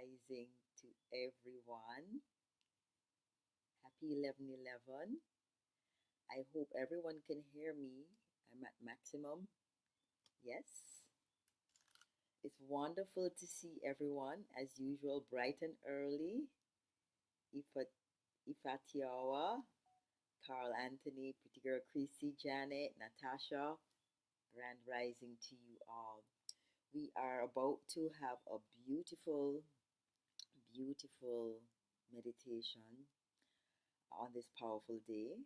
rising to everyone. Happy 11/11. I hope everyone can hear me. I'm at maximum. Yes. It's wonderful to see everyone as usual, bright and early. Ifatiawa, Carl Anthony, Pretty Girl Chrissy, Janet, Natasha, grand rising to you all. We are about to have a beautiful, beautiful meditation on this powerful day.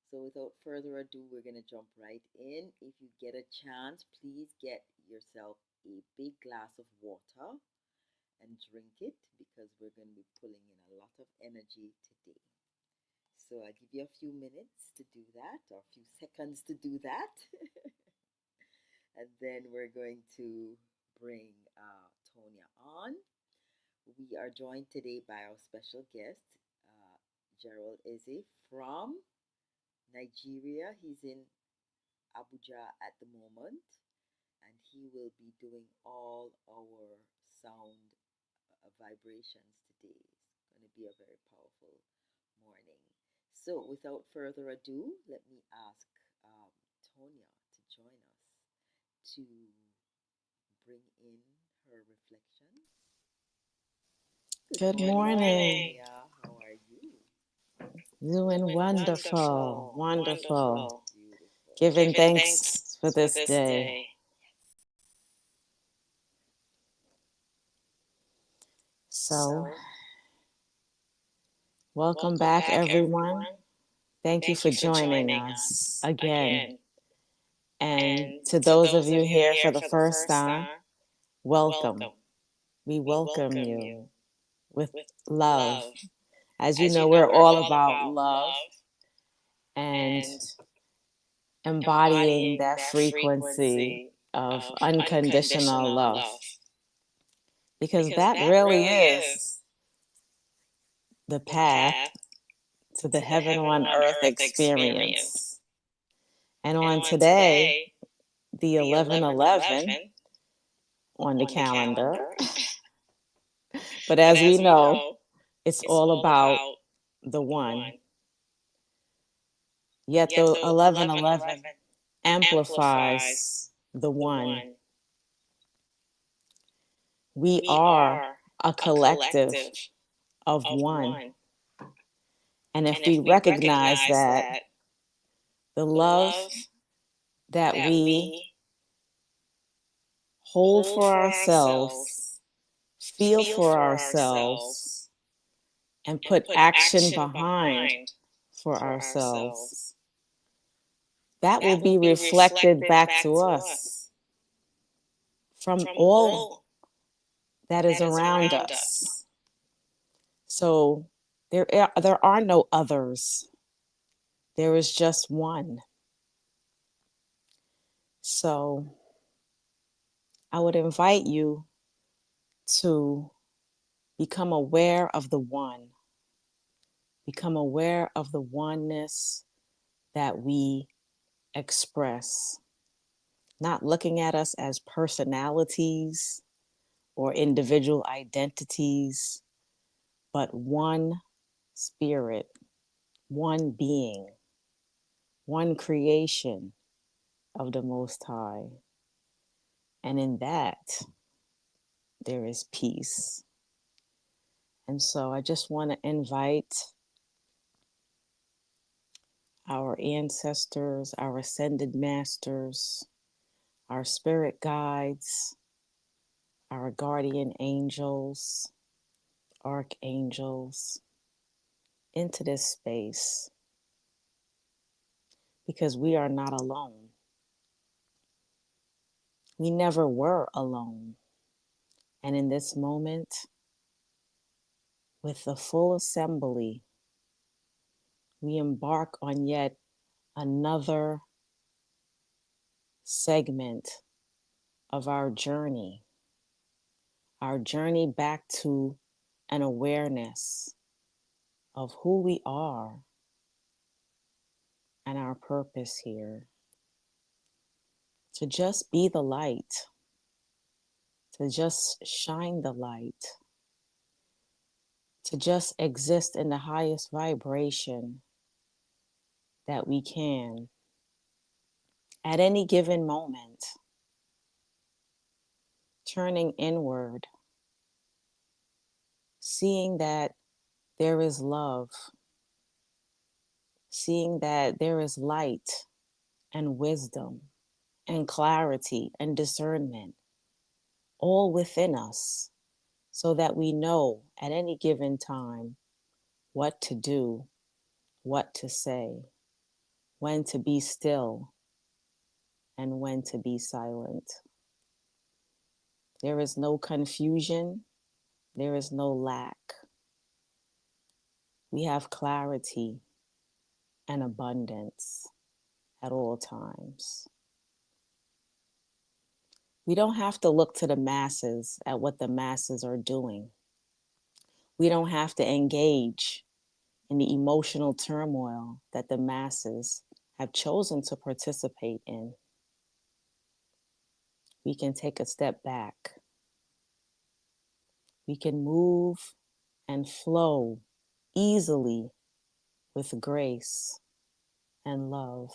So without further ado, we're going to jump right in. If you get a chance, please get yourself a big glass of water and drink it because we're going to be pulling in a lot of energy today. So I'll give you a few minutes to do that, or a few seconds to do that. And then we're going to bring Toña on. We are joined today by our special guest, Gerald Eze from Nigeria. He's in Abuja at the moment, and he will be doing all our sound vibrations today. It's going to be a very powerful morning. So, without further ado, let me ask Toña to join us to bring in her reflections. Good morning. Yeah, how are you? Doing wonderful, wonderful. Beautiful. Giving thanks for this day. So, welcome back, everyone. Thank you for joining us again. And to those of you here for the first time, welcome. We welcome you with love. As you know, we're all about love and embodying that frequency of unconditional love. Because that really is the path to the heaven on earth experience. And on today, the 11/11 on the calendar. But as we know, it's all about the one. Yet the 11/11 amplifies the one. We are a collective of one. And if we recognize that the love that we hold for ourselves, feel for ourselves, and put action behind for ourselves, that will be reflected back to us from all that is around us. So there are no others. There is just one. So I would invite you to become aware of the one. Become aware of the oneness that we express. Not looking at us as personalities or individual identities, but one spirit, one being, one creation of the Most High. And in that, there is peace. And so I just want to invite our ancestors, our ascended masters, our spirit guides, our guardian angels, archangels, into this space, because we are not alone. We never were alone. And in this moment, with the full assembly, we embark on yet another segment of our journey back to an awareness of who we are and our purpose here. To just be the light, to just shine the light, to just exist in the highest vibration that we can at any given moment, turning inward, seeing that there is love, seeing that there is light and wisdom and clarity and discernment all within us, so that we know at any given time what to do, what to say, when to be still, and when to be silent. There is no confusion, there is no lack. We have clarity and abundance at all times. We don't have to look to the masses at what the masses are doing. We don't have to engage in the emotional turmoil that the masses have chosen to participate in. We can take a step back. We can move and flow easily with grace and love,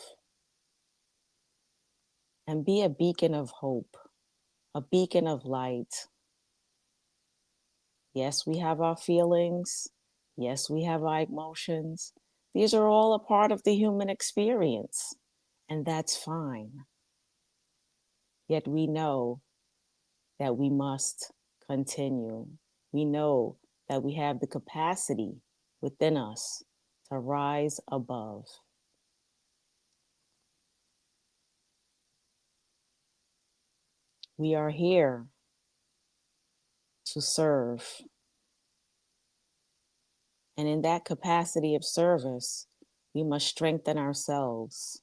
and be a beacon of hope, a beacon of light. Yes, we have our feelings. Yes, we have our emotions. These are all a part of the human experience, and that's fine. Yet we know that we must continue. We know that we have the capacity within us to rise above. We are here to serve. And in that capacity of service, we must strengthen ourselves.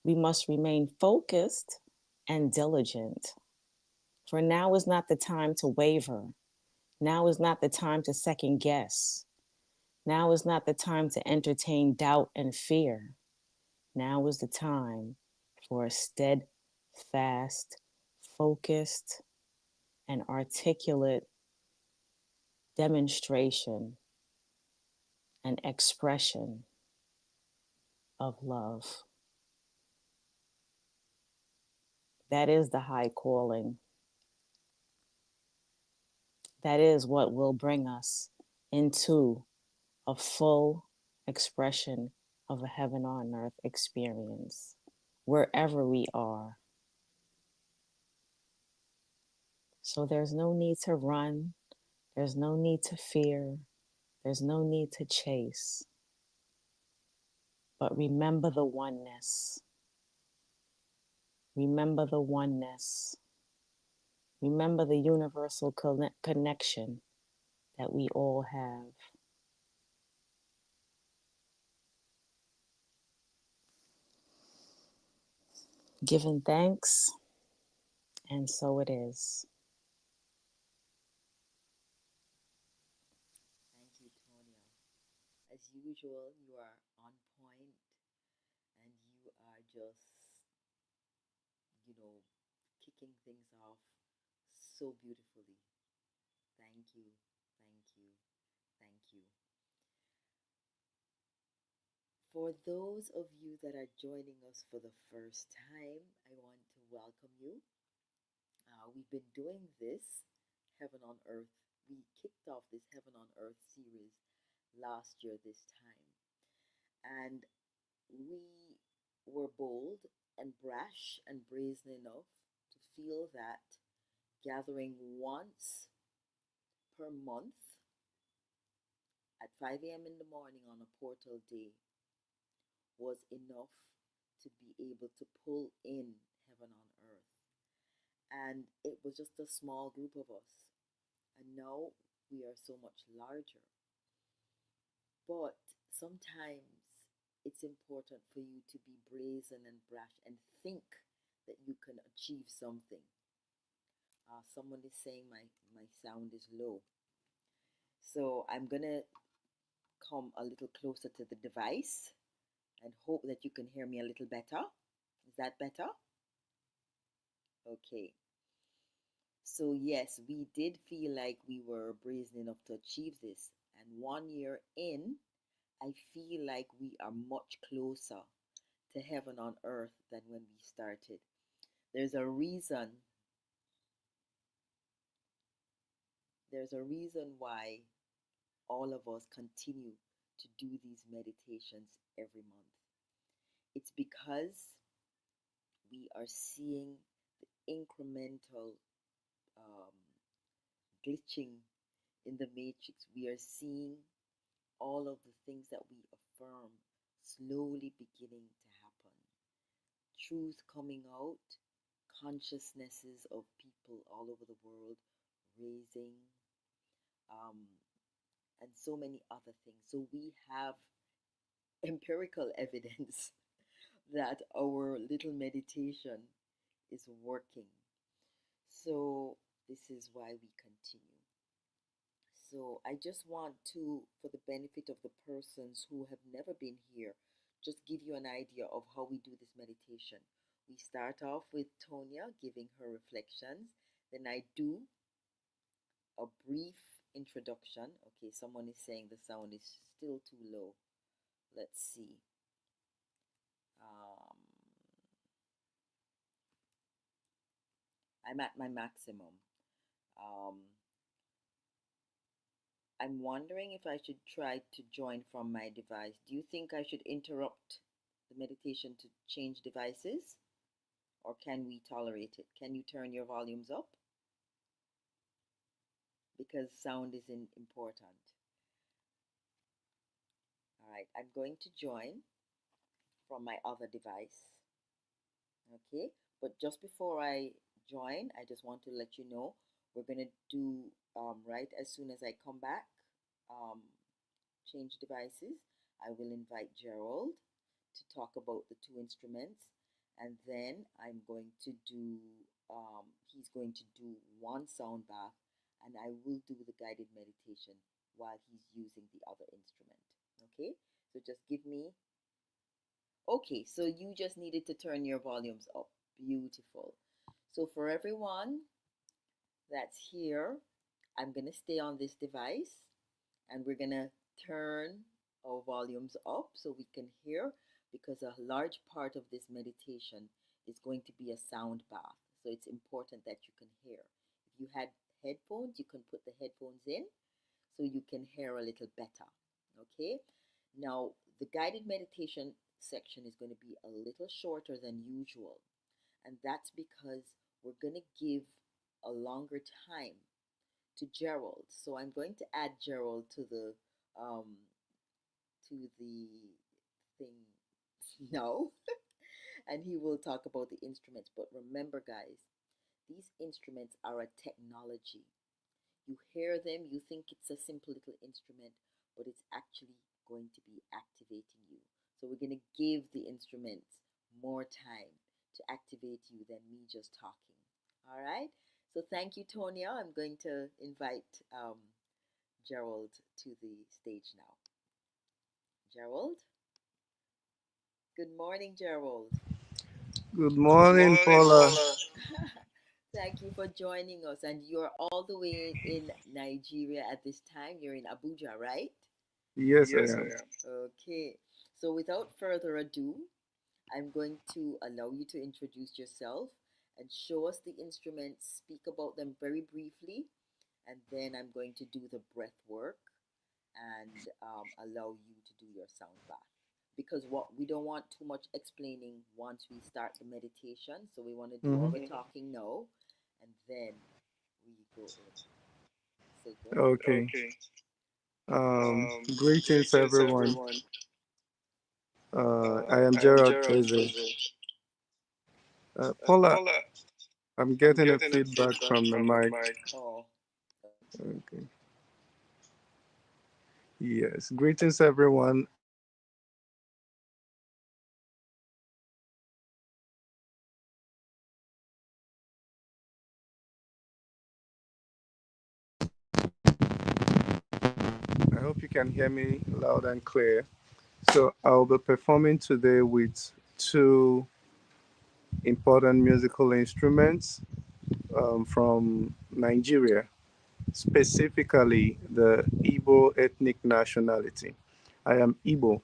We must remain focused and diligent. For now is not the time to waver. Now is not the time to second guess. Now is not the time to entertain doubt and fear. Now is the time for a steadfast, focused, and articulate demonstration and expression of love. That is the high calling. That is what will bring us into a full expression of a heaven on earth experience, wherever we are. So there's no need to run. There's no need to fear. There's no need to chase. But remember the oneness. Remember the oneness. Remember the universal connection that we all have. Giving thanks, and so it is. Thank you, Toña. As usual, you are on point and you are just, kicking things off so beautifully. Thank you, thank you, thank you. For those of you that are joining us for the first time, I want to welcome you. We've been doing this Heaven on Earth. We kicked off this Heaven on Earth series last year this time. And we were bold and brash and brazen enough to feel that gathering once per month at 5 a.m. in the morning on a portal day was enough to be able to pull in heaven on earth. And it was just a small group of us. And now we are so much larger. But sometimes it's important for you to be brazen and brash and think that you can achieve something. Someone is saying my sound is low. So I'm going to come a little closer to the device and hope that you can hear me a little better. Is that better? Okay. So yes, we did feel like we were brazen enough to achieve this, and And 1 year in, I feel like we are much closer to heaven on earth than when we started. There's a reason. There's a reason why all of us continue to do these meditations every month. It's because we are seeing the incremental um, glitching in the matrix. We are seeing all of the things that we affirm slowly beginning to happen. Truth coming out, consciousnesses of people all over the world raising, um, and so many other things. So we have empirical evidence that our little meditation is working. So this is why we continue. So I just want to, for the benefit of the persons who have never been here, just give you an idea of how we do this meditation. We start off with Toña giving her reflections. Then I do a brief introduction. Okay, someone is saying the sound is still too low. Let's see. I'm at my maximum. Um, I'm wondering if I should try to join from my device. Do you think I should interrupt the meditation to change devices? Or can we tolerate it? Can you turn your volumes up? Because sound is important. All right, I'm going to join from my other device. Okay, but just before I join, I just want to let you know we're going to do right as soon as I come back, change devices. I will invite Gerald to talk about the two instruments, and then I'm going to do, he's going to do one sound bath, and I will do the guided meditation while he's using the other instrument. Okay, so just give me. Okay, so you just needed to turn your volumes up. Beautiful. So for everyone that's here, I'm going to stay on this device and we're going to turn our volumes up so we can hear, because a large part of this meditation is going to be a sound bath. So it's important that you can hear. If you had headphones, you can put the headphones in so you can hear a little better. Okay? Now, the guided meditation section is going to be a little shorter than usual. And that's because we're going to give a longer time to Gerald. So I'm going to add Gerald to the thing now, and he will talk about the instruments. But remember, guys, these instruments are a technology. You hear them, you think it's a simple little instrument, but it's actually going to be activating you. So we're going to give the instruments more time to activate you than me just talking. All right? So thank you, Tonya. I'm going to invite Gerald to the stage now. Gerald? Good morning, Gerald. Good morning, Paula. Thank you for joining us. And you're all the way in Nigeria at this time. You're in Abuja, right? Yes, I am. Okay. So without further ado, I'm going to allow you to introduce yourself and show us the instruments, speak about them very briefly, and then I'm going to do the breath work and allow you to do your sound bath. Because what we don't want too much explaining once we start the meditation, so we want to do all the talking now, and then we go in. So go ahead. Okay. Greetings, everyone. I am Gerald Eze. Paula, I'm getting a feedback from the mic. Oh, Okay. Yes. Greetings, everyone. I hope you can hear me loud and clear. So I'll be performing today with two important musical instruments from Nigeria. specifically the Igbo ethnic nationality. I am Igbo,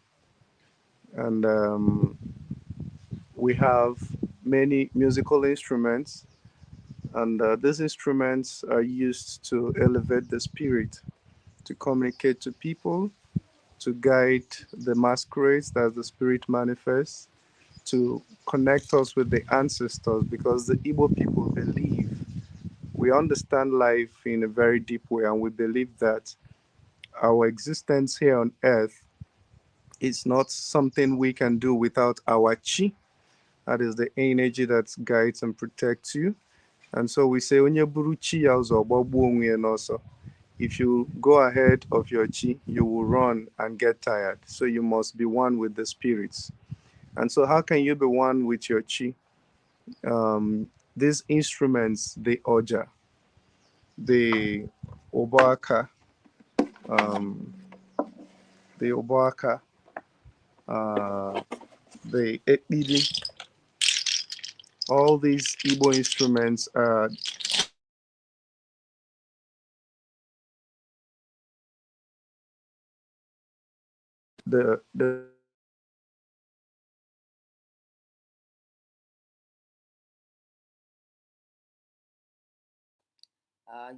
and we have many musical instruments, and these instruments are used to elevate the spirit, to communicate to people, to guide the masquerades that the spirit manifests, to connect us with the ancestors, because the Igbo people believe we understand life in a very deep way, and we believe that our existence here on earth is not something we can do without our chi. That is the energy that guides and protects you. And so we say, "Onye buru chi ya ụzọ, gbagbuo onwe ya n'ọsọ." If you go ahead of your chi, you will run and get tired. So you must be one with the spirits. And so, how can you be one with your chi? These instruments, the oja, the obaka, um, the obaka, uh, the ekbili, all these Igbo instruments are the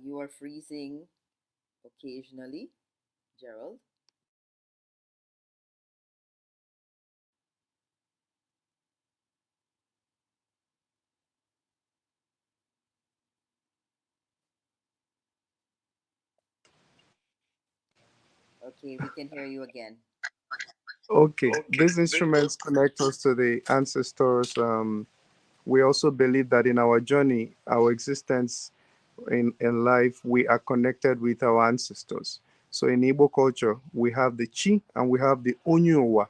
You are freezing occasionally, Gerald. Okay, we can hear you again. okay. These instruments connect us to the ancestors. We also believe that in our journey, our existence in life, we are connected with our ancestors. So in Igbo culture, we have the chi and we have the onyowa.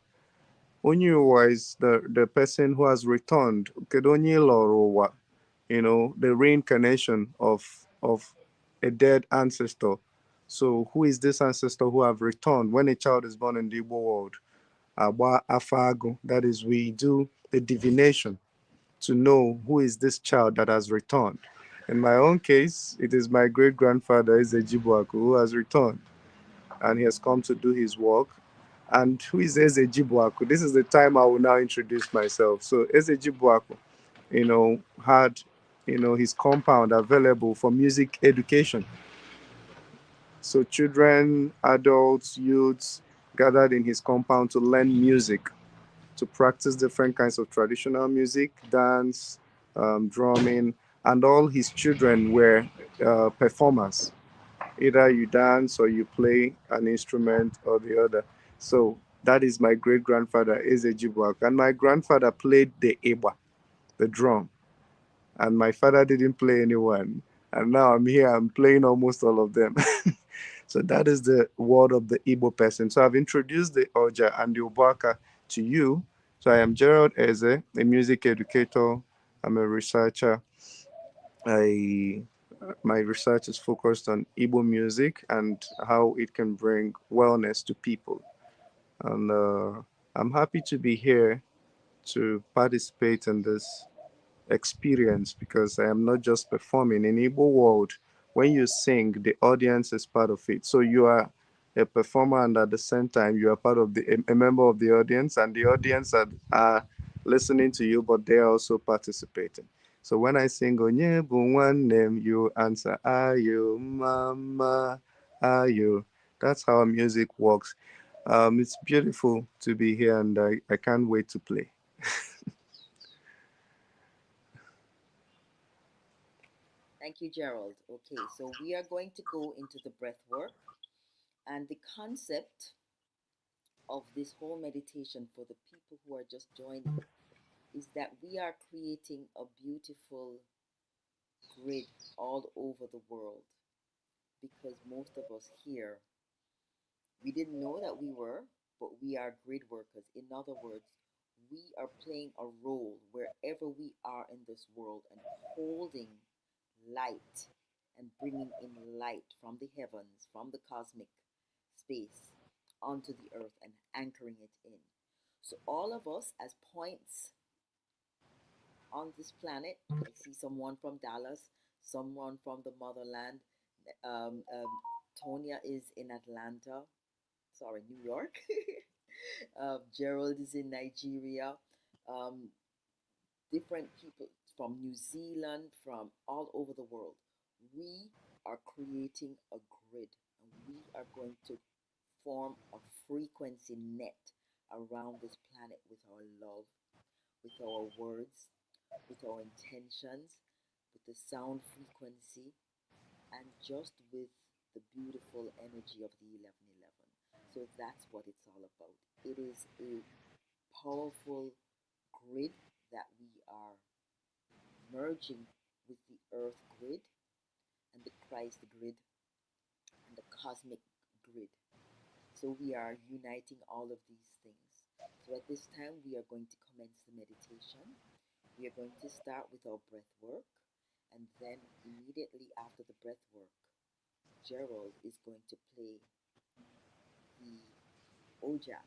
Onyowa is the person who has returned. Kedonye lorowa, the reincarnation of a dead ancestor. So who is this ancestor who have returned? When a child is born in the Igbo world, Agba Afago, that is, we do the divination to know who is this child that has returned. In my own case, it is my great grandfather, Eze Jibuaku, who has returned and he has come to do his work. And who is Eze Jibuaku? This is the time I will now introduce myself. So Eze Jibuaku, had, his compound available for music education. So children, adults, youths gathered in his compound to learn music, to practice different kinds of traditional music, dance, drumming, and all his children were performers. Either you dance or you play an instrument or the other. So that is my great grandfather, Eze Jibuak. And my grandfather played the eba, the drum. And my father didn't play anyone. And now I'm here, I'm playing almost all of them. So that is the word of the Igbo person. So I've introduced the Oja and the Obaka to you. So I am Gerald Eze, a music educator. I'm a researcher. My research is focused on Igbo music and how it can bring wellness to people. And I'm happy to be here to participate in this experience, because I am not just performing. In Igbo world, when you sing, the audience is part of it. So you are a performer, and at the same time, you are part of a member of the audience, and the audience are listening to you, but they are also participating. So when I sing Onye bụ nwanne, you answer Ayo Mama Ayo. That's how music works. It's beautiful to be here, and I can't wait to play. Thank you, Gerald. Okay, so we are going to go into the breath work, and the concept of this whole meditation for the people who are just joining is that we are creating a beautiful grid all over the world, because most of us here, we didn't know that we were, but we are grid workers. In other words, we are playing a role wherever we are in this world and holding light and bringing in light from the heavens, from the cosmic space onto the earth and anchoring it in. So, all of us as points on this planet, I see someone from Dallas, someone from the motherland, Toña is in Atlanta, sorry, New York. Gerald is in Nigeria. Um, Different people from New Zealand, from all over the world. We are creating a grid, and we are going to form a frequency net around this planet with our love, with our words, with our intentions, with the sound frequency, and just with the beautiful energy of the 1111. So that's what it's all about. It is a powerful grid that we are merging with the earth grid and the Christ grid and the cosmic grid. So we are uniting all of these things. So at this time, we are going to commence the meditation. We are going to start with our breath work, and then immediately after the breath work, Gerald is going to play the Oja,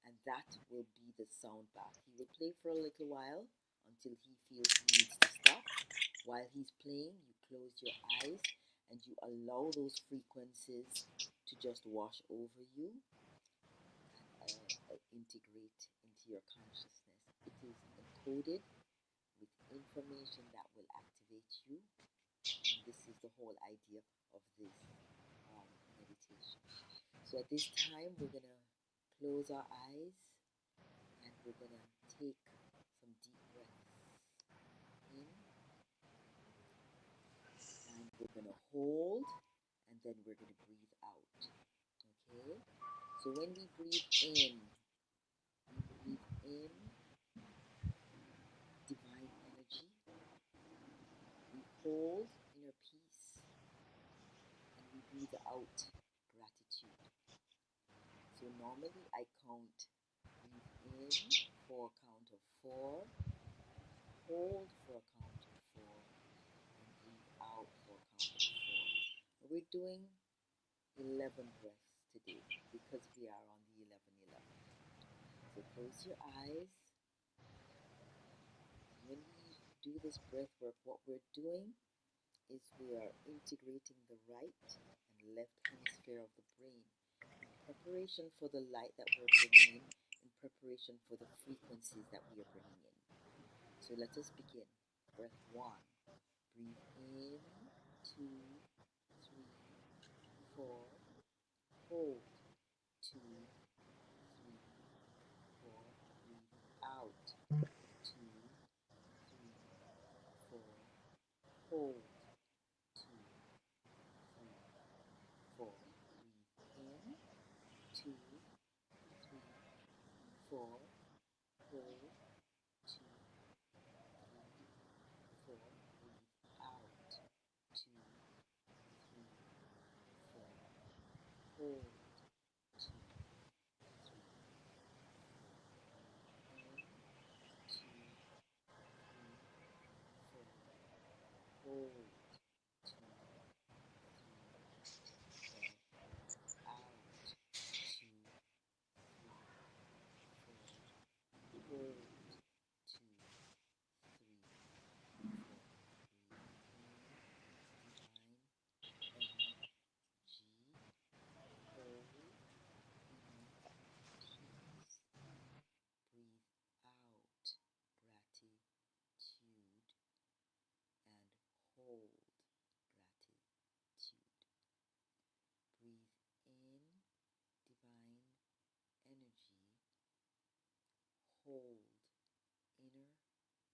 and that will be the sound bath. He will play for a little while until he feels he needs to stop. While he's playing, you close your eyes and you allow those frequencies to just wash over you and integrate into your consciousness. It is encoded with information that will activate you, and this is the whole idea of this meditation. So at this time, we're going to close our eyes and we're going to take some deep breaths in, and we're going to hold, and then we're going to breathe out. Okay? So when we breathe in divine energy, we hold inner peace, and we breathe out gratitude. So normally I count, breathe in for a count of 4, hold for a count of 4, and breathe out for a count of 4. We're doing 11 breaths today because we are on the 1111. So close your eyes. When we do this breath work, what we're doing is we are integrating the right and left hemisphere of the brain in preparation for the light that we're bringing in preparation for the frequencies that we are bringing in. So let us begin. Breath 1. Breathe in, 2, 3, 4. Hold, 2, 3, 4. Breathe out, 2, 3, 4. Hold, 2, 3, 4. Breathe in, 2, 3, 4. Hold, 2, 3, 4. Breathe out, 2, 3, 4. Hold, 2, 3, 4. In, 2, 3, 4. Hold, 2, 3, 4. Out, 2, 3, 4. Hold, 2, 3, 4. Breathe in divine energy. Hold inner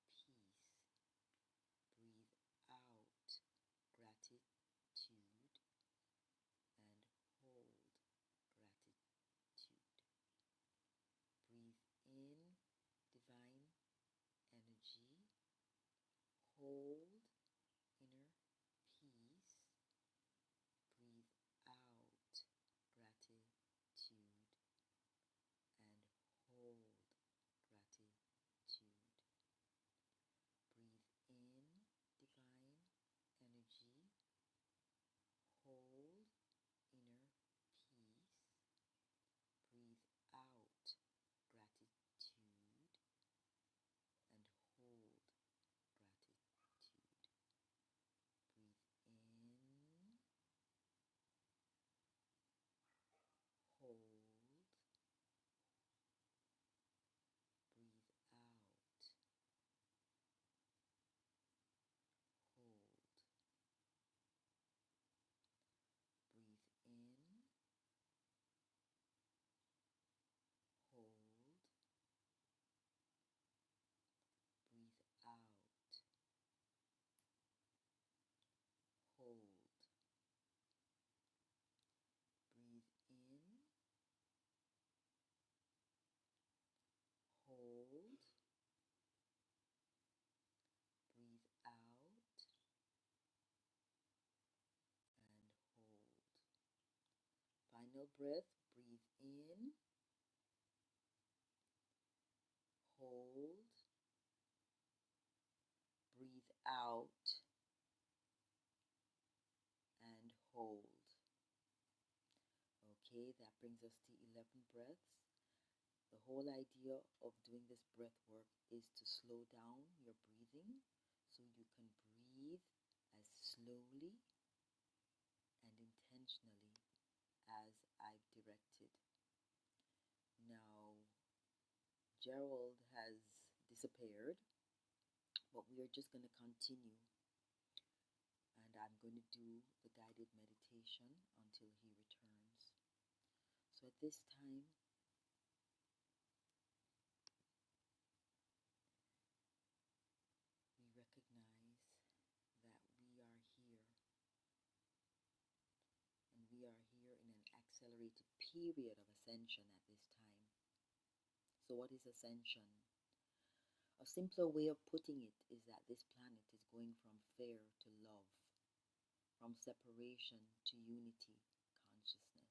peace. Breathe out gratitude, and hold gratitude. Breathe in divine energy. Hold inner peace. Breathe out gratitude, and hold gratitude. Breathe in divine energy. Hold inner peace. Breathe out gratitude, and hold gratitude. Breathe in divine energy. Hold inner peace. Breathe out gratitude, and hold gratitude. final breath. Breathe in, hold, breathe out, and hold. Okay, that brings us to 11 breaths. The whole idea of doing this breath work is to slow down your breathing so you can breathe as slowly and intentionally as I've directed. Now, Gerald has disappeared, but we are just going to continue, and I'm going to do the guided meditation until he returns. So at this time, we recognize that we are here, and we are here in an accelerated period of ascension at this time. So what is ascension? A simpler way of putting it is that this planet is going from fear to love, from separation to unity consciousness.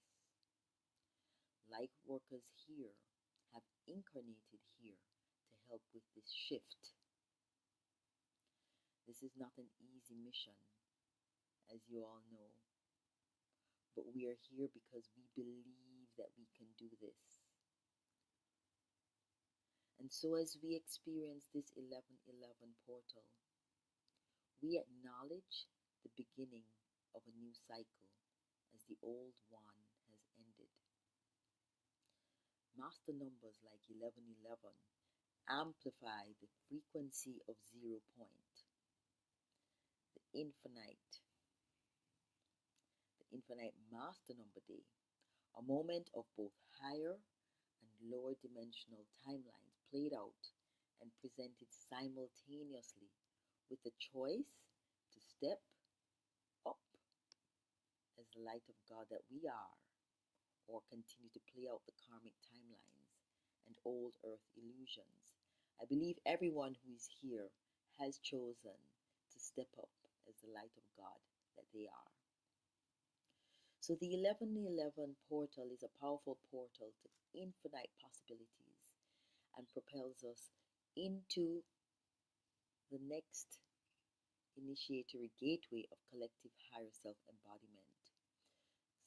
Light workers here have incarnated here to help with this shift. This is not an easy mission, as you all know, but we are here because we believe that we can do this. And so as we experience this 1111 portal, we acknowledge the beginning of a new cycle as the old one has ended. Master numbers like 1111 amplify the frequency of 0 point, the infinite master number day, a moment of both higher and lower dimensional timelines played out and presented simultaneously with the choice to step up as the light of God that we are, or continue to play out the karmic timelines and old earth illusions. I believe everyone who is here has chosen to step up as the light of God that they are. So the 1111 portal is a powerful portal to infinite possibilities and propels us into the next initiatory gateway of collective higher self-embodiment.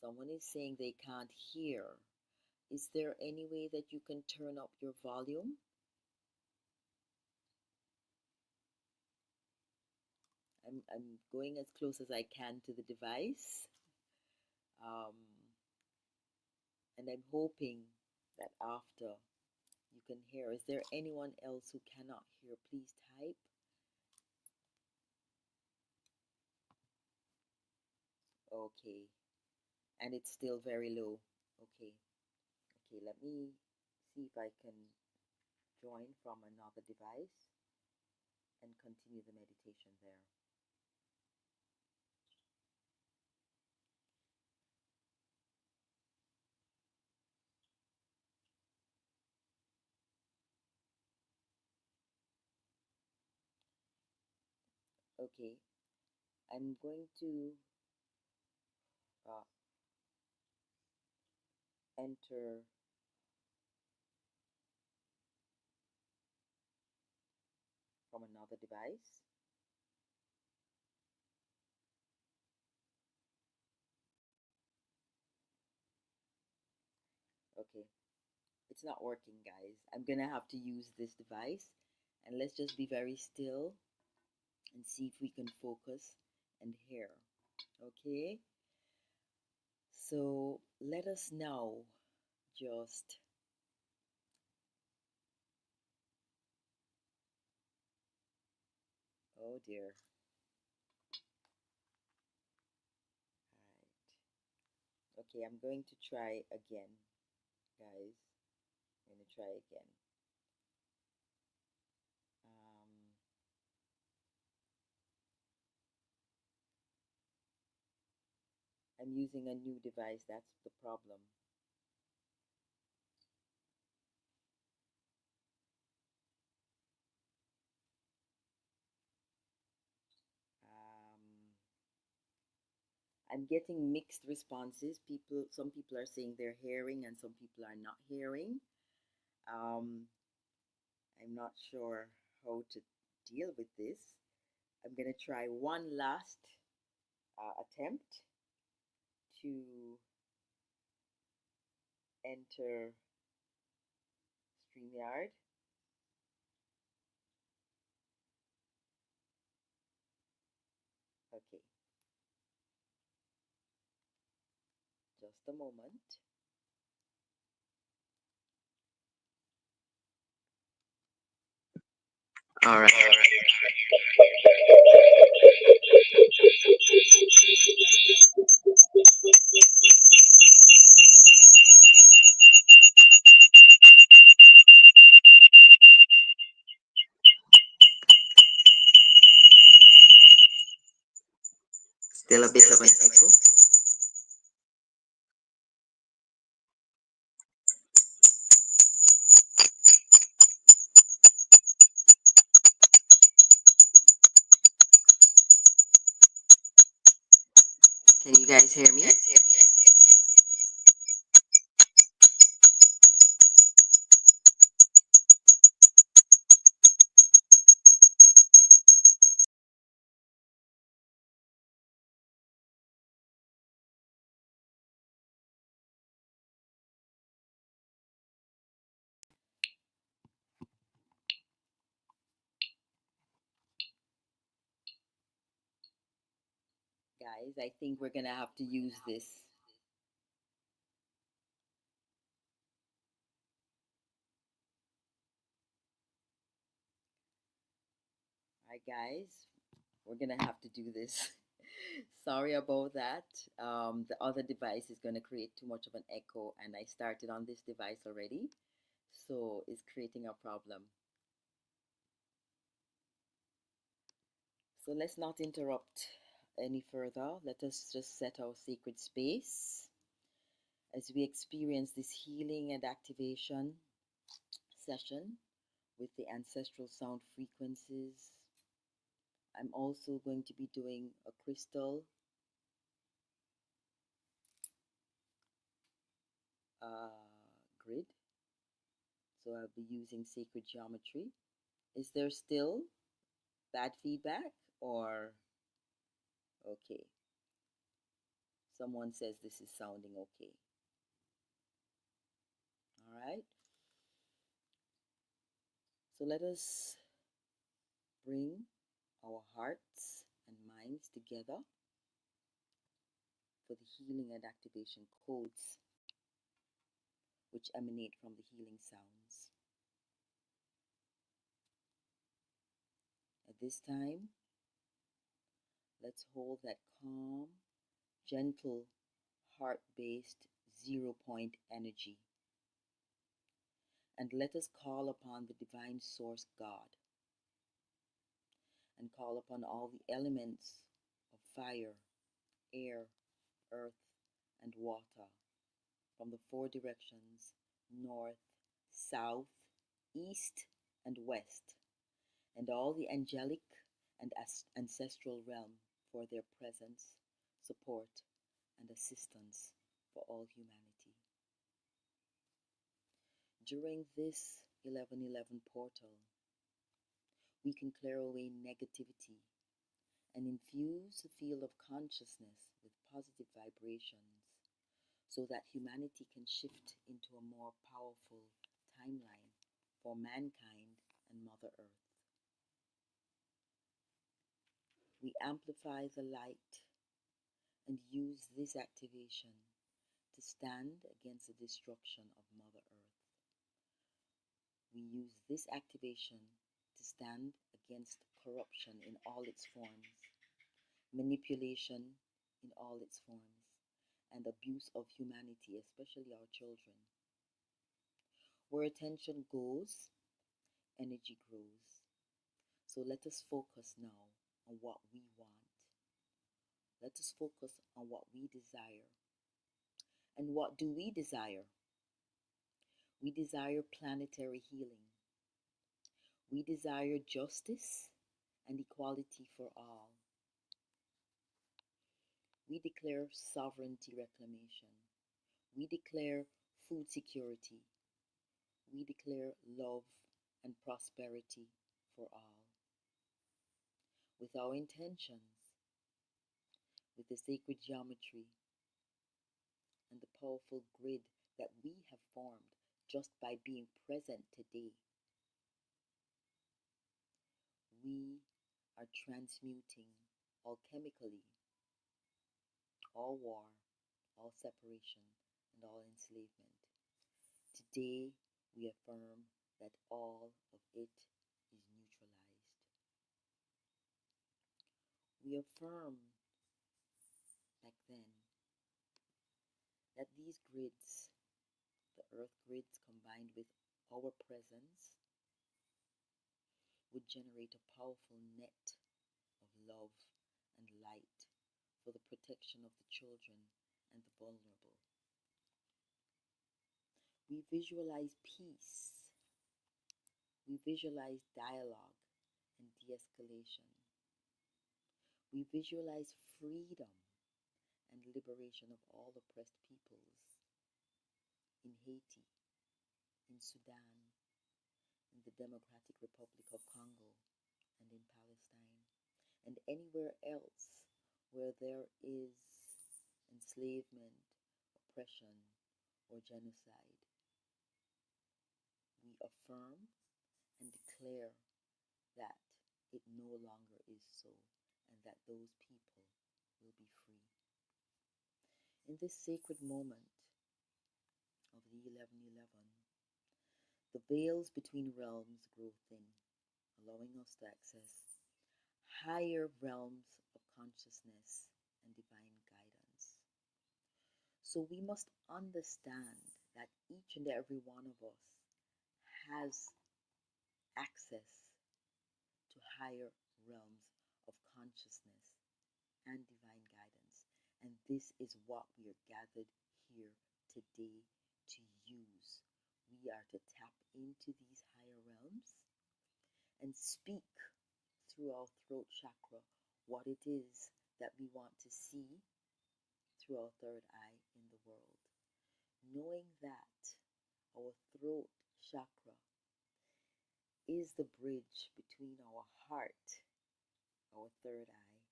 Someone is saying they can't hear. Is there any way that you can turn up your volume? I'm going as close as I can to the device. And I'm hoping that after you can hear. Is there anyone else who cannot hear? Please type. Okay. And it's still very low. Okay. Okay, let me see if I can join from another device and continue the meditation there. Okay, I'm going to enter from another device. Okay, it's not working, guys. I'm gonna have to use this device, and let's just be very still and see if we can focus and hear. Okay, so let us now just oh dear. All right. Okay, I'm going to try again, guys. I'm going to try again. I'm using a new device. That's the problem. I'm getting mixed responses. Some people are saying they're hearing and some people are not hearing. I'm not sure how to deal with this. I'm going to try one last attempt to enter StreamYard. Okay, just a moment. All right. Still a bit of an echo. Can you guys hear me? Guys, I think we're going to have to use this. All right, guys, we're going to have to do this. Sorry about that. The other device is going to create too much of an echo, and I started on this device already, so it's creating a problem. So let's not interrupt any further. Let us just set our sacred space as we experience this healing and activation session with the ancestral sound frequencies. I'm also going to be doing a crystal grid. So I'll be using sacred geometry. Is there still bad feedback or okay? Someone says this is sounding okay. All right. So let us bring our hearts and minds together for the healing and activation codes which emanate from the healing sounds. At this time, let's hold that calm, gentle, heart-based 0 point energy. And let us call upon the divine source God and call upon all the elements of fire, air, earth, and water from the 4 directions, north, south, east, and west, and all the angelic and ancestral realm for their presence, support, and assistance for all humanity. During this 1111 portal, we can clear away negativity and infuse the field of consciousness with positive vibrations so that humanity can shift into a more powerful timeline for mankind and Mother Earth. We amplify the light and use this activation to stand against the destruction of Mother Earth. We use this activation to stand against corruption in all its forms, manipulation in all its forms, and abuse of humanity, especially our children. Where attention goes, energy grows. So let us focus now on what we want. Let us focus on what we desire. And what do we desire? We desire planetary healing. We desire justice and equality for all. We declare sovereignty reclamation. We declare food security. We declare love and prosperity for all. With our intentions, with the sacred geometry and the powerful grid that we have formed just by being present today, we are transmuting alchemically all war, all separation, and all enslavement. Today, we affirm that all of it is neutralized. We affirm back then that these grids, the earth grids combined with our presence, would generate a powerful net of love and light for the protection of the children and the vulnerable. We visualize peace. We visualize dialogue and de-escalation. We visualize freedom and liberation of all oppressed peoples in Haiti, in Sudan, in the Democratic Republic of Congo, and in Palestine, and anywhere else where there is enslavement, oppression, or genocide. We affirm and declare that it no longer is so, and that those people will be free. In this sacred moment of the 1111, the veils between realms grow thin, allowing us to access higher realms of consciousness and divine guidance. So we must understand that each and every one of us has access to higher realms of consciousness and divine guidance. And this is what we are gathered here today to use. We are to tap into these higher realms and speak through our throat chakra what it is that we want to see through our third eye in the world. Knowing that our throat chakra is the bridge between our heart, our third eye,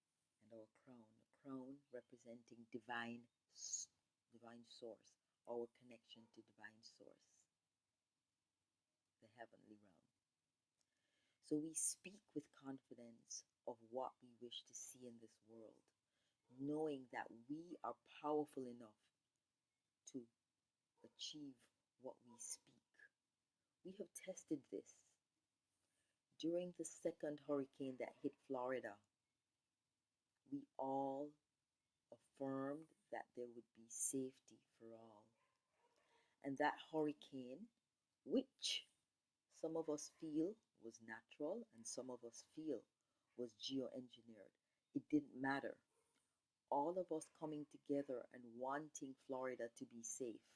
and our crown. The crown representing divine source, our connection to divine source, the heavenly realm. So we speak with confidence of what we wish to see in this world, knowing that we are powerful enough to achieve what we speak. We have tested this. During the second hurricane that hit Florida, we all affirmed that there would be safety for all. And that hurricane, which some of us feel was natural and some of us feel was geoengineered, it didn't matter. All of us coming together and wanting Florida to be safe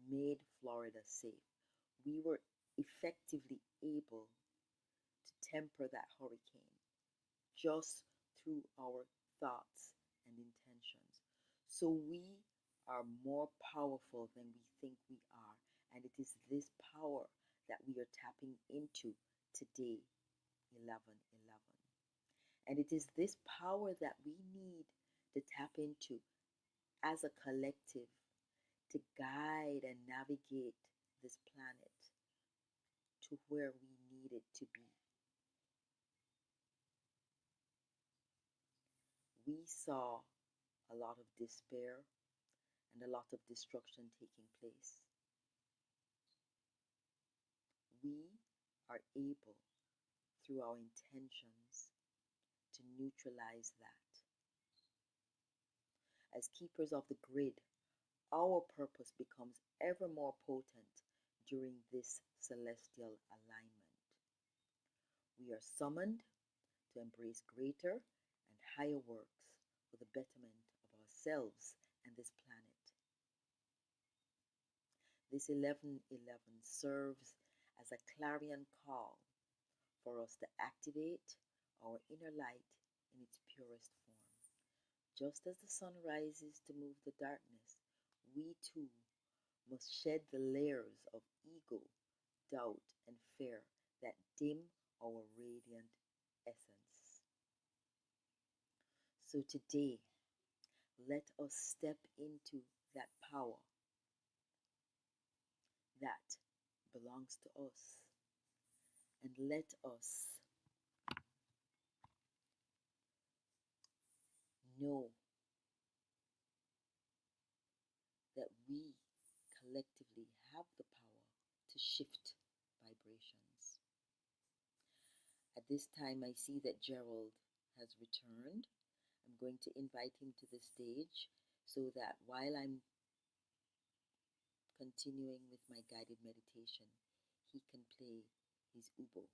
made Florida safe. We were effectively able to temper that hurricane just through our thoughts and intentions. So we are more powerful than we think we are. And it is this power that we are tapping into today, 1111. And it is this power that we need to tap into as a collective to guide and navigate this planet to where we need it to be. We saw a lot of despair and a lot of destruction taking place. We are able, through our intentions, to neutralize that. As keepers of the grid, our purpose becomes ever more potent during this celestial alignment. We are summoned to embrace greater and higher works for the betterment of ourselves and this planet. This 1111 serves as a clarion call for us to activate our inner light in its purest form, Just as the sun rises to move the darkness, we too must shed the layers of ego, doubt, and fear that dim our radiant essence. So today, let us step into that power that belongs to us, and let us know that we collectively have the power to shift vibrations. At this time, I see that Gerald has returned. I'm going to invite him to the stage so that while I'm continuing with my guided meditation, he can play his ubo.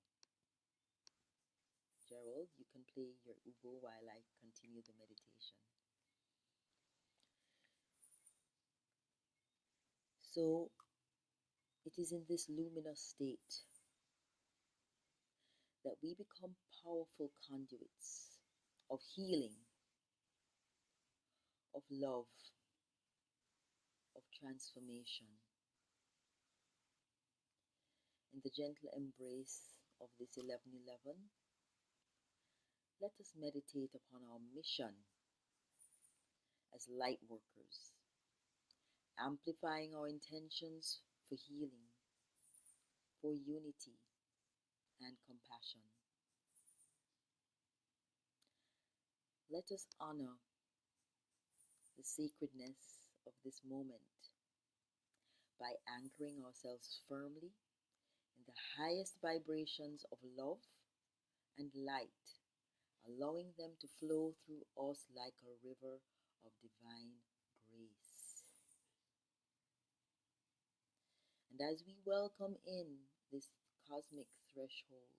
Gerald, you can play your ubo while I continue the meditation. So, it is in this luminous state that we become powerful conduits of healing, of love, of transformation. In the gentle embrace of this 1111, let us meditate upon our mission as light workers, amplifying our intentions for healing, for unity and compassion. Let us honor the sacredness of this moment by anchoring ourselves firmly in the highest vibrations of love and light, allowing them to flow through us like a river of divine grace. And as we welcome in this cosmic threshold,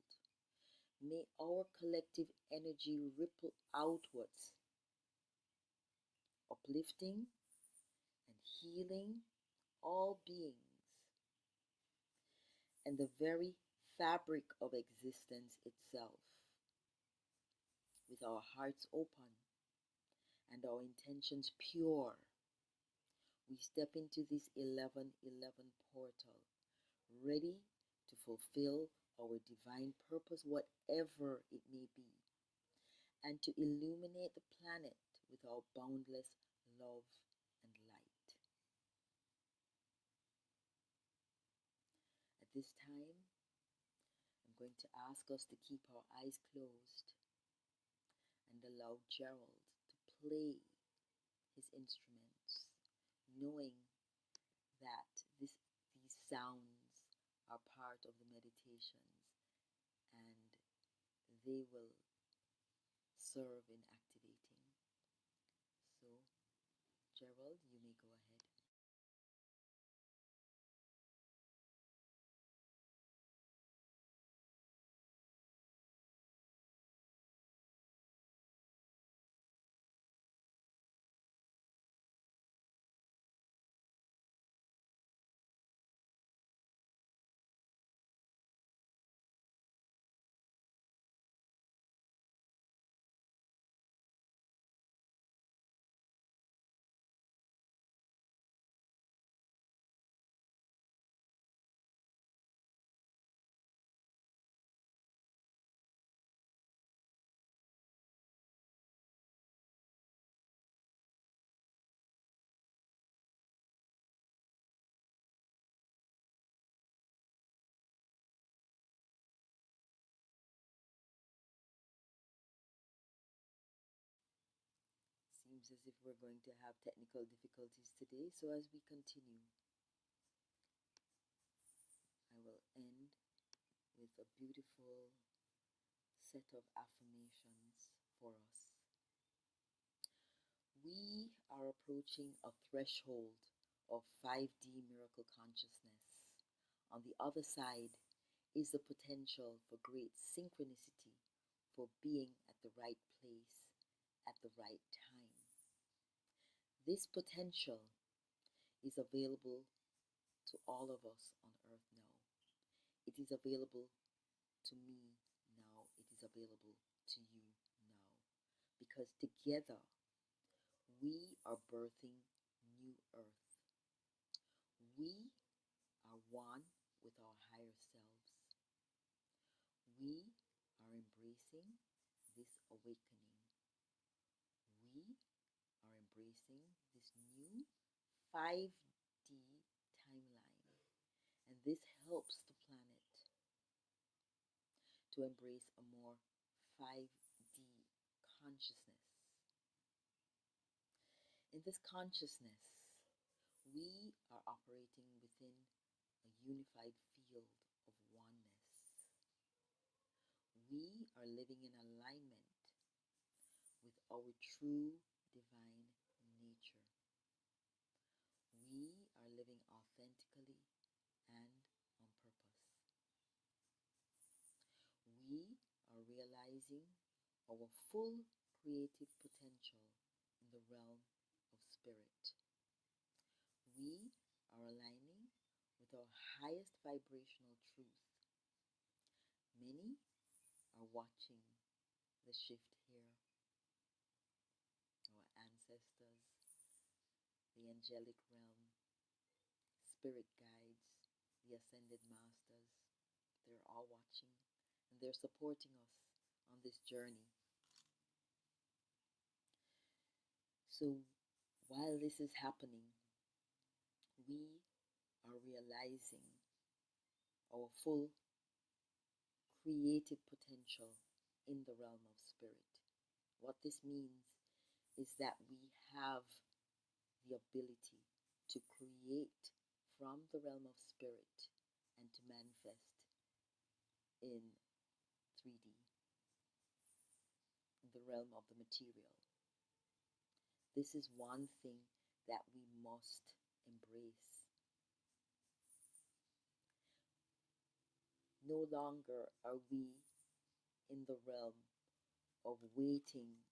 may our collective energy ripple outwards, uplifting and healing all beings and the very fabric of existence itself. With our hearts open and our intentions pure, we step into this 1111 portal, ready to fulfill our divine purpose, whatever it may be, and to illuminate the planet with our boundless love and light. At this time, I'm going to ask us to keep our eyes closed and allow Gerald to play his instruments, knowing that these sounds are part of the meditations and they will serve in activating. So, Gerald, you may go ahead. Seems as if we're going to have technical difficulties today, so as we continue, I will end with a beautiful set of affirmations for us. We are approaching a threshold of 5D miracle consciousness. On the other side is the potential for great synchronicity, for being at the right place at the right time. This potential is available to all of us on earth now. It is available to me now. It is available to you now. Because together We are birthing new earth. We are one with our higher selves. We are embracing this awakening. We are embracing this new 5D timeline. And this helps the planet to embrace a more 5D consciousness. In this consciousness, we are operating within a unified field of oneness. We are living in alignment with our true divine nature. We are living authentically and on purpose. We are realizing our full creative potential in the realm of spirit. We are aligning with our highest vibrational truth. Many are watching the shift here. Our ancestors, the angelic realm, spirit guides, the ascended masters, they're all watching and they're supporting us on this journey. So while this is happening, we are realizing our full creative potential in the realm of spirit. What this means is that we have the ability to create from the realm of spirit and to manifest in 3D, in the realm of the material. This is one thing that we must embrace. No longer are we in the realm of waiting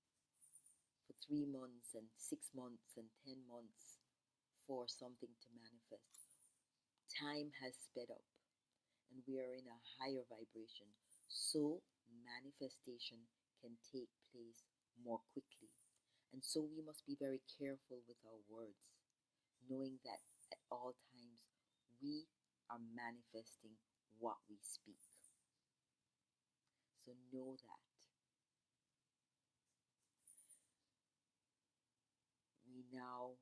for 3 months and 6 months and 10 months for something to manifest. Time has sped up and we are in a higher vibration, so manifestation can take place more quickly. And so we must be very careful with our words, knowing that at all times we are manifesting what we speak. So know that. We now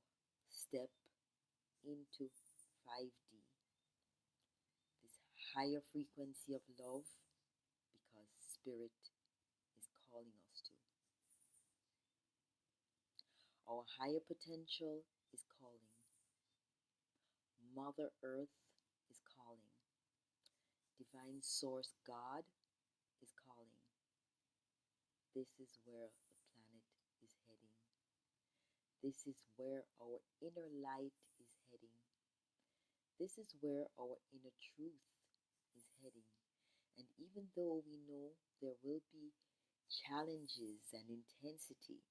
step into 5D, this higher frequency of love, because Spirit is calling us to. Our higher potential is calling. Mother Earth is calling. Divine Source God is calling. This is where the planet is heading. This is where our inner light is heading. This is where our inner truth is heading. And even though we know there will be challenges and intensity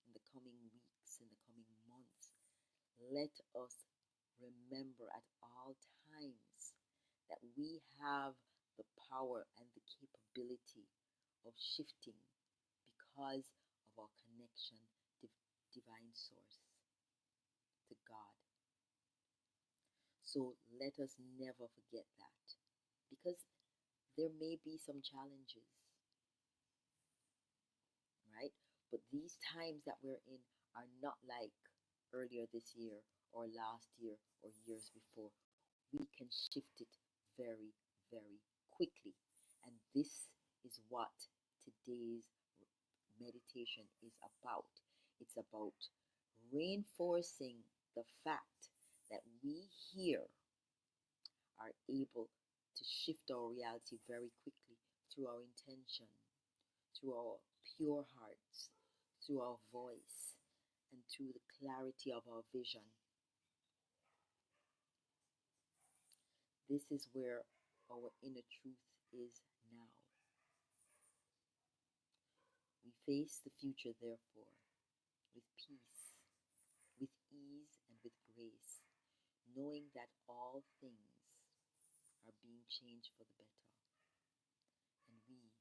in the coming weeks, in the coming months, let us remember at all times that we have the power and the capability of shifting because of our connection to divine source, to God. So let us never forget that, because there may be some challenges, right? But these times that we're in are not like earlier this year or last year or years before. We can shift it very, very quickly. And this is what today's meditation is about. It's about reinforcing the fact that we here are able to shift our reality very quickly through our intention, through our pure hearts, through our voice, and through the clarity of our vision. This is where our inner truth is now. We face the future, therefore, with peace, with ease, and with grace, knowing that all things are being changed for the better, and we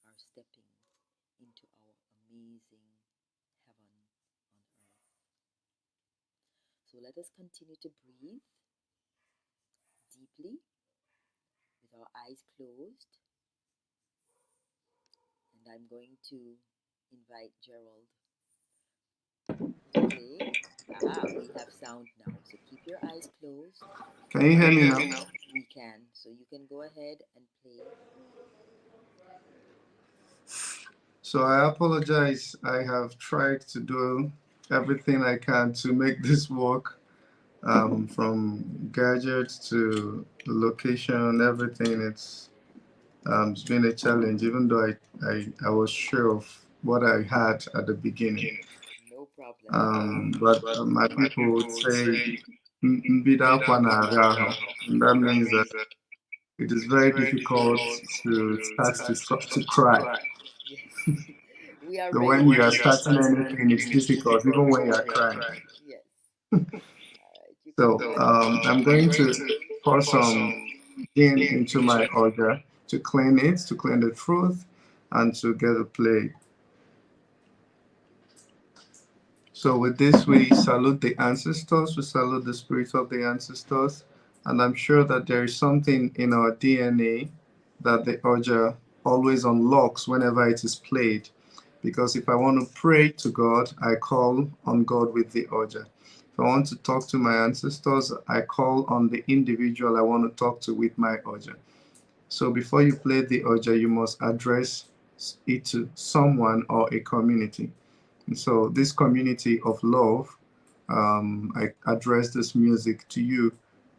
are stepping into our amazing heaven on earth. So let us continue to breathe deeply with our eyes closed. And I'm going to invite Gerald to play. Aha, we have sound now. So keep your eyes closed. Can you hear me now? We can. So you can go ahead and play. So I apologize. I have tried to do everything I can to make this work, from gadgets to the location, everything. It's been a challenge, even though I was sure of what I had at the beginning. No problem. But my people would say, "Mbida kwa na agaho." And that means that it is very difficult to start to cry. Yes. We are So ready. when you are starting anything, it's difficult, even when you are crying. Yes. All right. You can So go ahead. I'm going to pour some gin into my order to clean it, to clean the truth, and to get a play. So with this, we salute the ancestors, we salute the spirits of the ancestors, and I'm sure that there is something in our DNA that the Oja always unlocks whenever it is played. Because if I want to pray to God, I call on God with the Oja. If I want to talk to my ancestors, I call on the individual I want to talk to with my Oja. So before you play the Oja, you must address it to someone or a community. So this community of love, I address this music to you,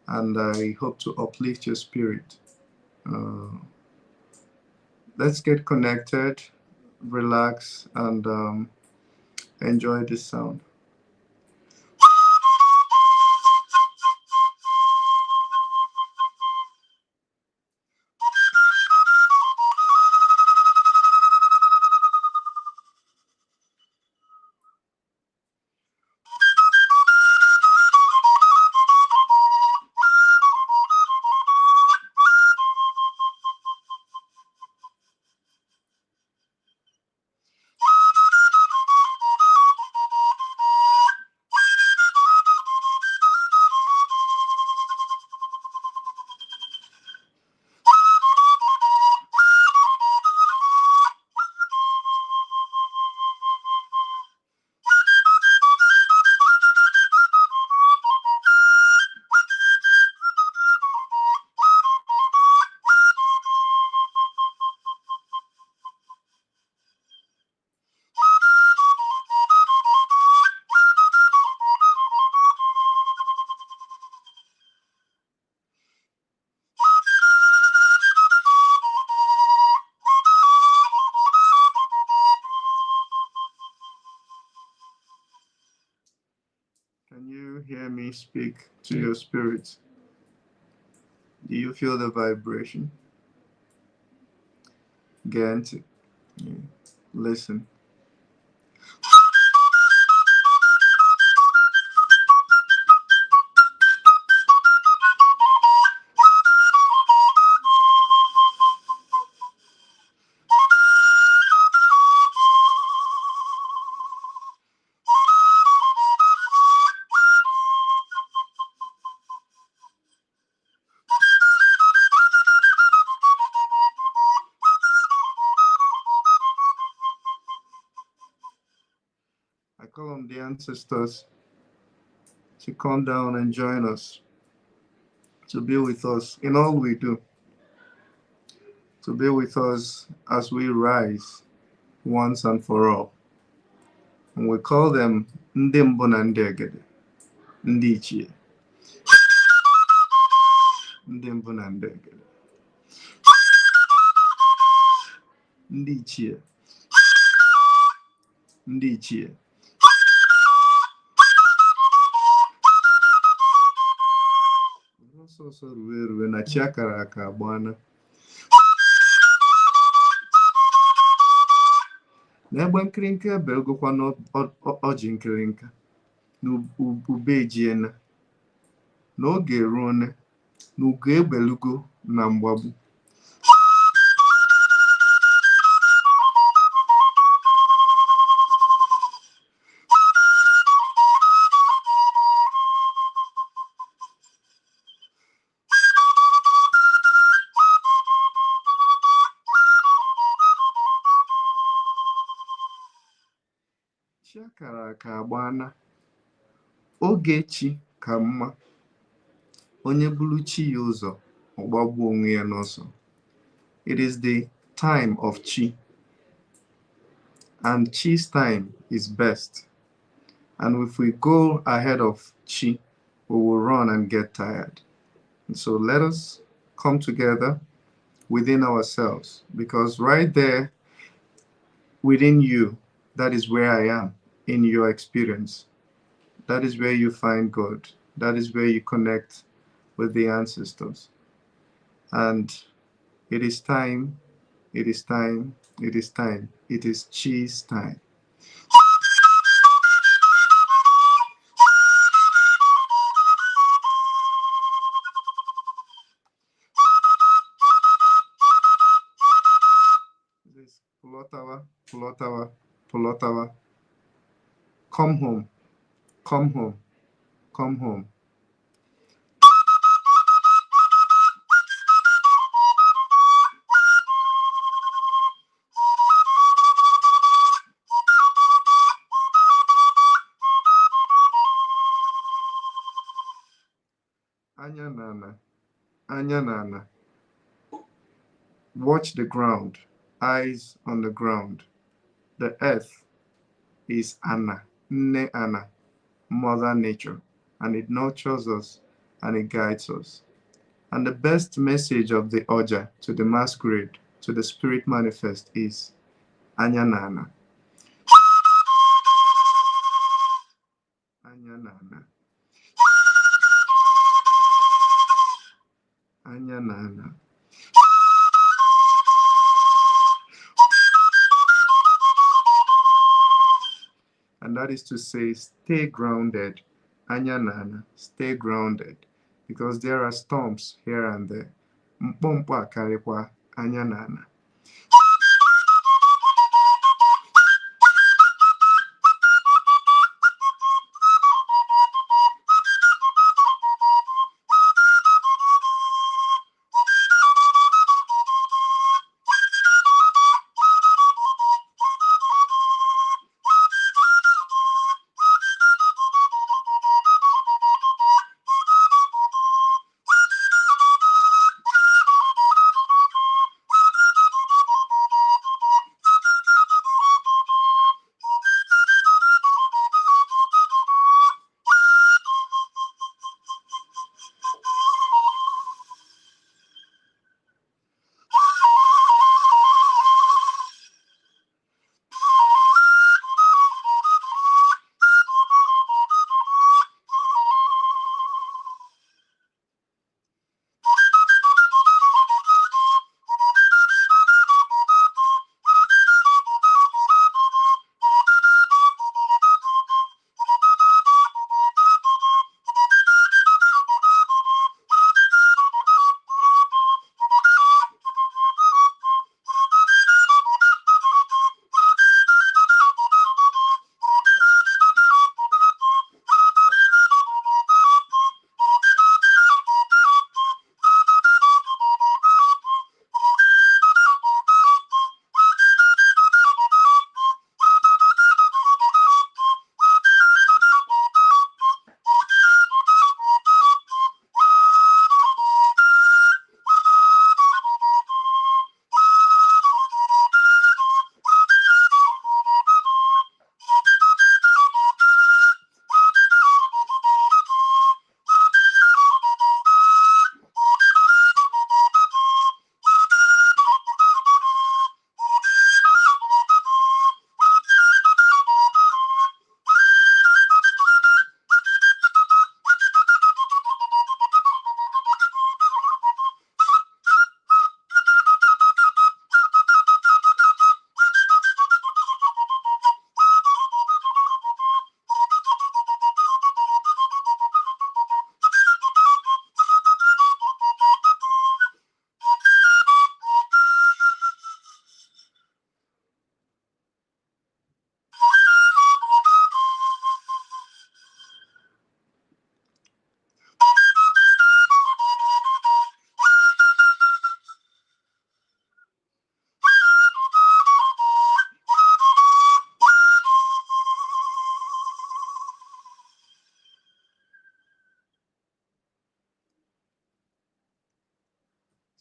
and I hope to uplift your spirit. Uh, let's get connected, relax, and enjoy this sound. Can you hear me speak to your spirit? Do you feel the vibration? Get it. Yeah. Listen. I call on the ancestors to come down and join us, to be with us in all we do, to be with us as we rise once and for all. And we call them ndị mbụ na ndị egede, ndị ichie, ndị mbụ na ndị egede, ndị ichie, ndị ichie. Ọsọsọ ruwe eruwe na chi akara aka agbaana. N'egbe nkịrịnka ebelgokwa n'ọjị nkịrịnka na ube ejiena, n'oge eruone na ugo egbelugo na mgbagbu. Chi akara aka agbana. Oge chi ka mma. Onye bulu chi ya ụzọ, ọgbagbu onwe ya n'ọsọ. It is the time of chi. And chi's time is best. And if we go ahead of chi, we will run and get tired. And so let us come together within ourselves, because right there within you, that is where I am in your experience. That is where you find God. That is where you connect with the ancestors. And it is time, it is time, it is time. It is Chi's time. This Pulotawa, Pulotawa, Pulotawa. Come home, come home, come home. Anya nana, anya nana. Watch the ground, eyes on the ground. The earth is Anna, Nne Anna, Mother Nature, and it nurtures us and it guides us. And the best message of the Oja to the masquerade, to the spirit manifest is Anya Nana. Anya Nana. Anya Nana. And that is to say, stay grounded. Anya Nana, stay grounded. Because there are storms here and there. Mpompa karikwa Anya Nana.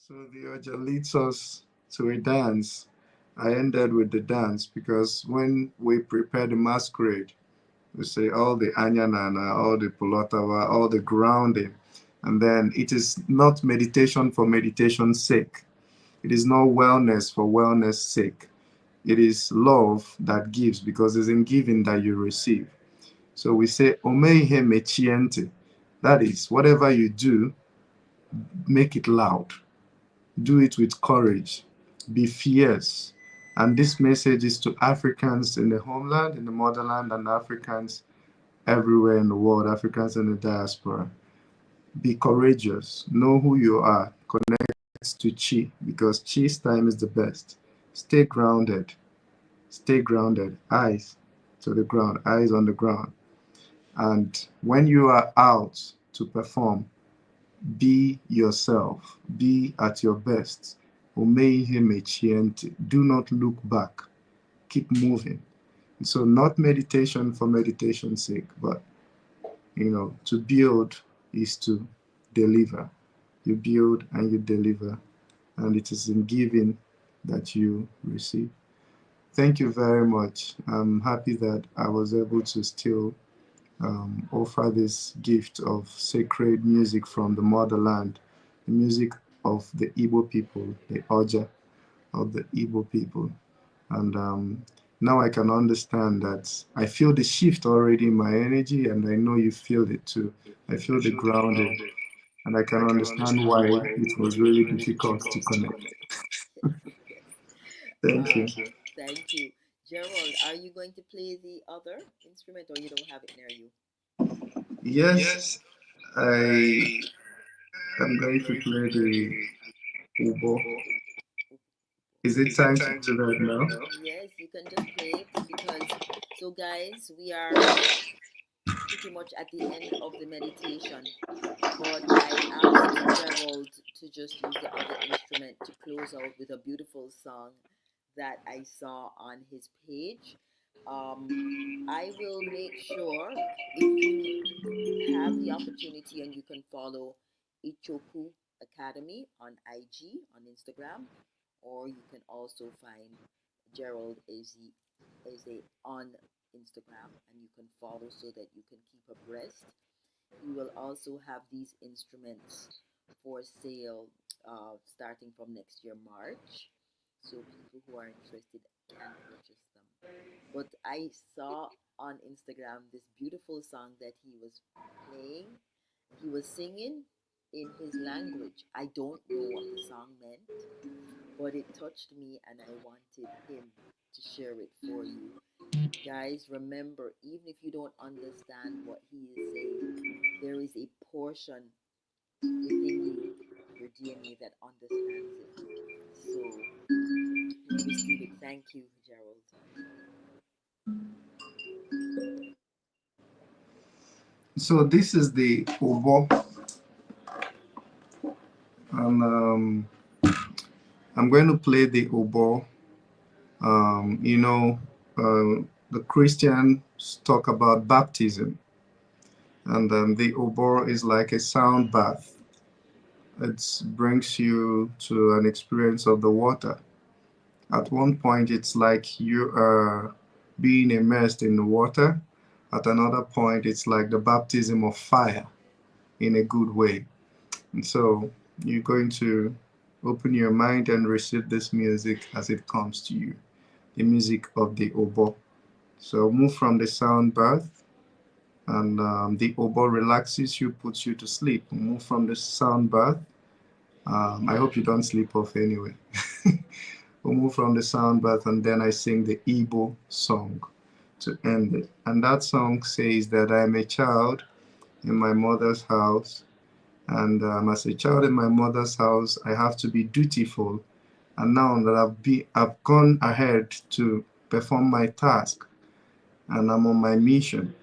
So the Oja leads us to a dance. I ended with the dance because when we prepare the masquerade, we say all the Anyanana, all the Pulotawa, all the grounding. And then it is not meditation for meditation's sake. It is not wellness for wellness sake. It is love that gives because it's in giving that you receive. So we say, Omeihe mechiente. That is, whatever you do, make it loud. Do it with courage. Be fierce. And this message is to Africans in the homeland, in the motherland, and Africans everywhere in the world, Africans in the diaspora. Be courageous. Know who you are. Connect to Chi because Chi's time is the best. Stay grounded. Stay grounded. Eyes to the ground. Eyes on the ground. And when you are out to perform, be yourself. Be at your best. Omeihe mechiente. Do not look back. Keep moving. So not meditation for meditation's sake, but to build is to deliver. You build and you deliver, and it is in giving that you receive. Thank you very much. I'm happy that I was able to still offer this gift of sacred music from the motherland, the music of the Igbo people, the Oja of the Igbo people. And now I can understand that I feel the shift already in my energy, and I know you feel it too. I feel the grounding, and I can understand why it was really difficult to connect. Yes. Thank you. Thank you. Gerald, are you going to play the other instrument or you don't have it near you? Yes, I am going to play the Ubo. Is it time to do that now? Yes, you can just play it because, so guys, we are pretty much at the end of the meditation. But I asked Gerald to just use the other instrument to close out with a beautiful song that I saw on his page. Um, I will make sure if you have the opportunity and you can follow Ichoku Academy on IG, on Instagram, or you can also find Gerald Eze on Instagram and you can follow so that you can keep abreast. He will also have these instruments for sale starting from next year, March. So people who are interested can purchase them. But I saw on Instagram this beautiful song that he was playing. He was singing in his language. I don't know what the song meant, but it touched me and I wanted him to share it for you. Guys, remember, even if you don't understand what he is saying, there is a portion within you, your DNA, that understands it. So receive it. Thank you, Gerald. So this is the Ubo, and I'm going to play the Ubo. Um, you know, the Christians talk about baptism, and the Ubo is like a sound bath. It brings you to an experience of the water. At one point, it's like you are being immersed in the water. At another point, it's like the baptism of fire in a good way. And so you're going to open your mind and receive this music as it comes to you, the music of the oboe. So move from the sound bath, and the oboe relaxes you, puts you to sleep. Move from the sound bath. I hope you don't sleep off anyway. We'll move from the sound bath, and then I sing the Igbo song to end it. And that song says that I'm a child in my mother's house. And as a child in my mother's house, I have to be dutiful. And now that I've gone ahead to perform my task, and I'm on my mission.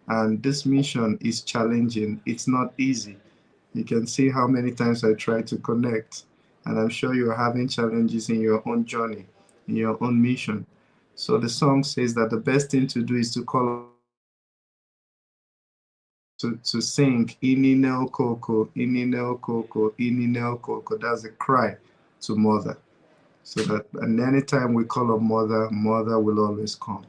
And this mission is challenging. It's not easy. You can see how many times I try to connect. And I'm sure you're having challenges in your own journey, in your own mission. So the song says that the best thing to do is to call to sing Ininel Koko, Ininel Koko, Ininel Koko. That's a cry to mother. So that, and anytime we call a mother, mother will always come.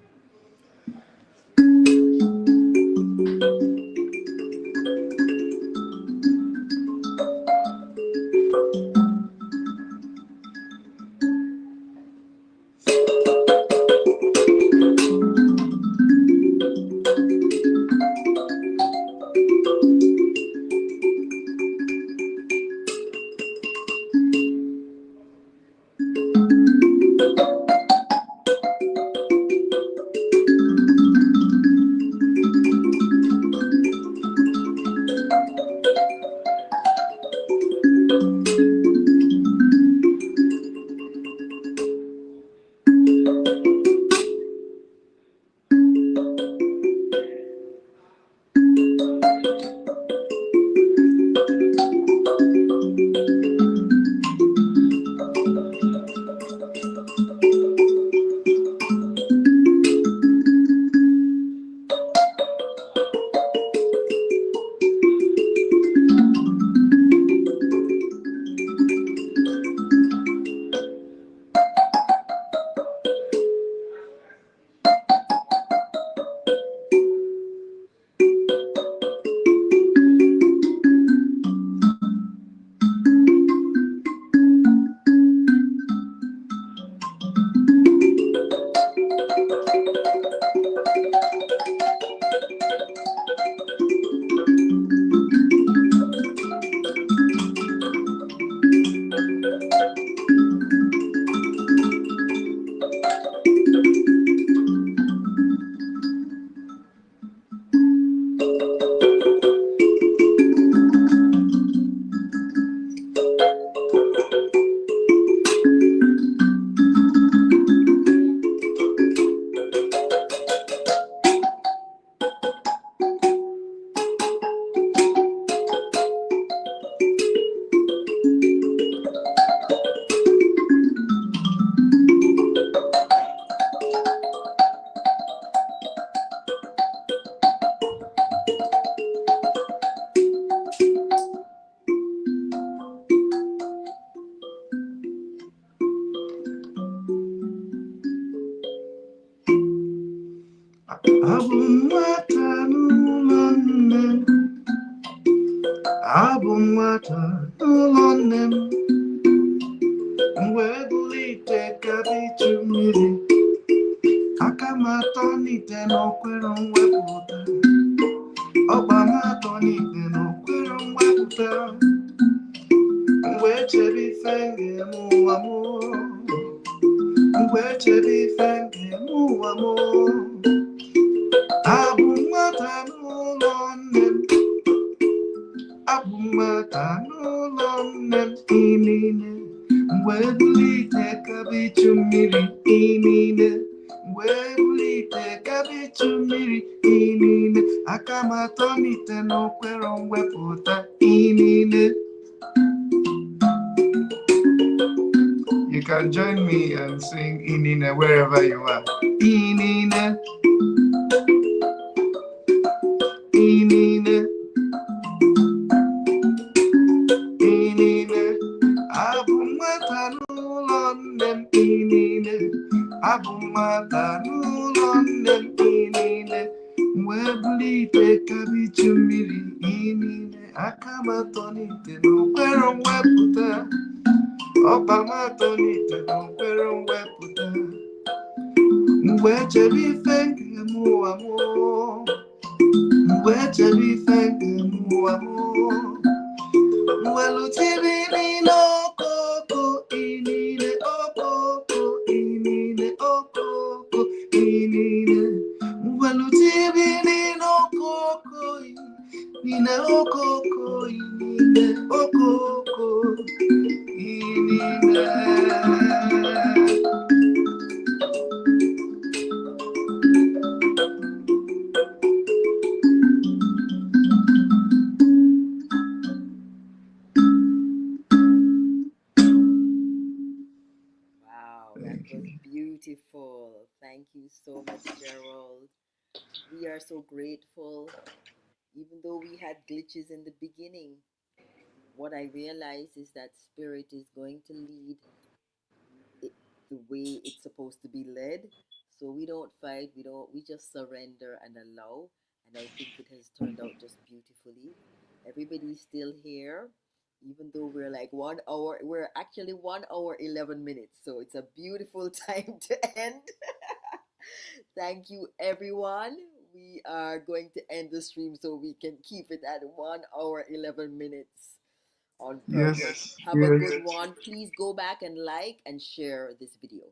You can join me and sing Inine wherever you are. Inine, Inine, Inine. Abumata nulondem Inine. Abumata nulondem Inine. Webulite kabichumiri Inine. Akamatonite no kwero weputa. Obamatonite no kwero weputa. Mweche bifenge mu amor. Mweche bifenge mu amor. Mwelu tibini no koko inine okoko inine okoko inine. Mwelu tibini no koko inine okoko inine okoko inine. That was beautiful. Thank you so much, Gerald. We are so grateful Even though we had glitches in the beginning, what I realized is that spirit is going to lead it the way it's supposed to be led. So we don't fight, we just surrender and allow. And I think it has turned out just beautifully. Everybody's still here, even though we're like 1 hour, we're actually 1 hour 11 minutes. So it's a beautiful time to end. Thank you, everyone. We are going to end the stream so we can keep it at 1 hour 11 minutes on purpose. Yes, Have a yes. good one. Please go back and like and share this video.